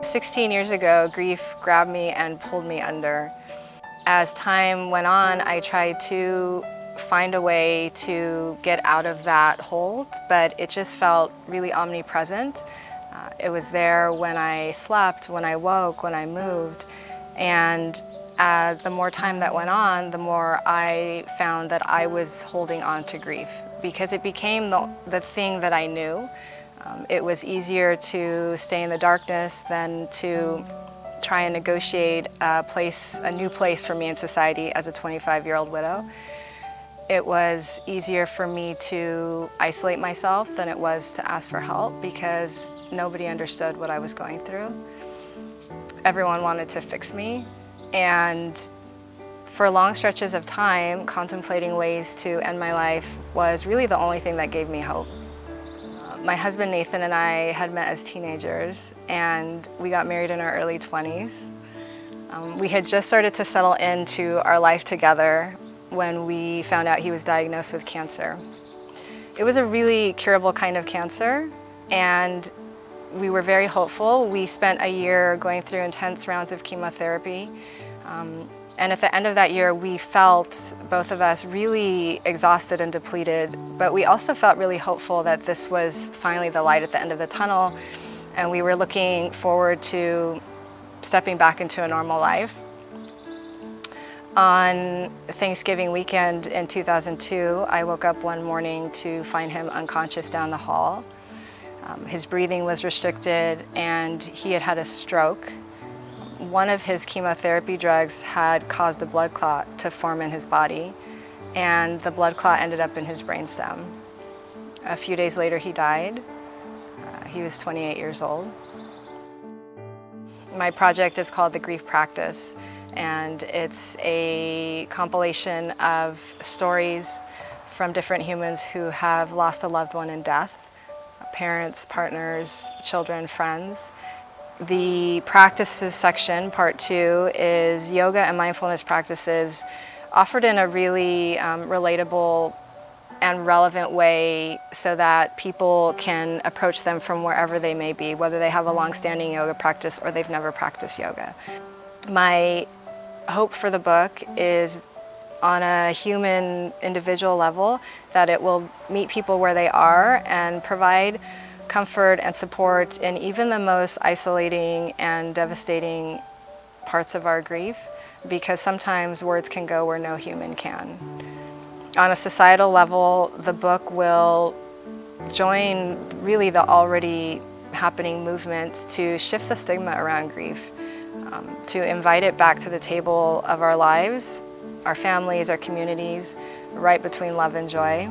16 years ago, grief grabbed me and pulled me under. As time went on, I tried to find a way to get out of that hold, but it just felt really omnipresent. It was there when I slept, when I woke, when I moved, and the more time that went on, the more I found that I was holding on to grief because it became the thing that I knew. It was easier to stay in the darkness than to try and negotiate a new place for me in society as a 25-year-old widow. It was easier for me to isolate myself than it was to ask for help because nobody understood what I was going through. Everyone wanted to fix me, and for long stretches of time, contemplating ways to end my life was really the only thing that gave me hope. My husband Nathan and I had met as teenagers, and we got married in our early 20s. We had just started to settle into our life together when we found out he was diagnosed with cancer. It was a really curable kind of cancer, and we were very hopeful. We spent a year going through intense rounds of chemotherapy. And at the end of that year, we felt, both of us, really exhausted and depleted, but we also felt really hopeful that this was finally the light at the end of the tunnel, and we were looking forward to stepping back into a normal life. On Thanksgiving weekend in 2002, I woke up one morning to find him unconscious down the hall. His breathing was restricted, and he had had a stroke. One of his chemotherapy drugs had caused a blood clot to form in his body, and the blood clot ended up in his brainstem. A few days later, he died. He was 28 years old. My project is called The Grief Practice, and it's a compilation of stories from different humans who have lost a loved one in death, parents, partners, children, friends. The practices section, part 2, is yoga and mindfulness practices offered in a really relatable and relevant way so that people can approach them from wherever they may be, whether they have a long-standing yoga practice or they've never practiced yoga. My hope for the book is on a human, individual level, that it will meet people where they are and provide comfort and support in even the most isolating and devastating parts of our grief, because sometimes words can go where no human can. On a societal level, the book will join really the already happening movement to shift the stigma around grief, to invite it back to the table of our lives, our families, our communities, right between love and joy.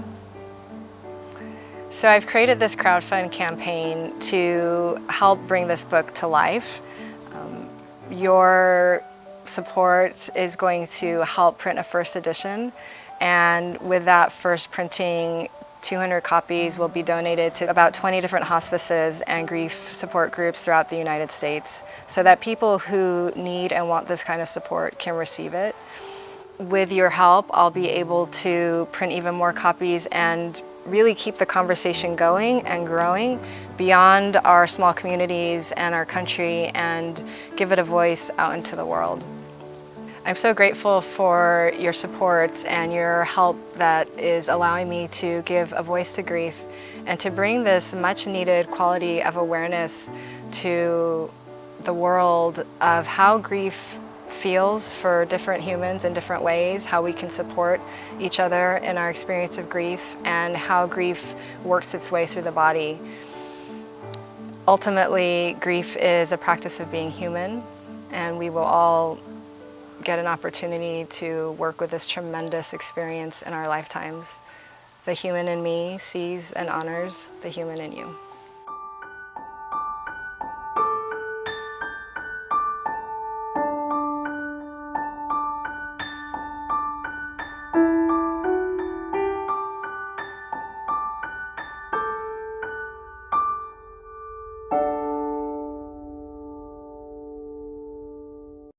So I've created this crowdfund campaign to help bring this book to life. Your support is going to help print a first edition, and with that first printing, 200 copies will be donated to about 20 different hospices and grief support groups throughout the United States so that people who need and want this kind of support can receive it. With your help, I'll be able to print even more copies and really keep the conversation going and growing beyond our small communities and our country and give it a voice out into the world. I'm so grateful for your support and your help that is allowing me to give a voice to grief and to bring this much needed quality of awareness to the world of how grief feels for different humans in different ways, how we can support each other in our experience of grief, and how grief works its way through the body. Ultimately, grief is a practice of being human, and we will all get an opportunity to work with this tremendous experience in our lifetimes. The human in me sees and honors the human in you.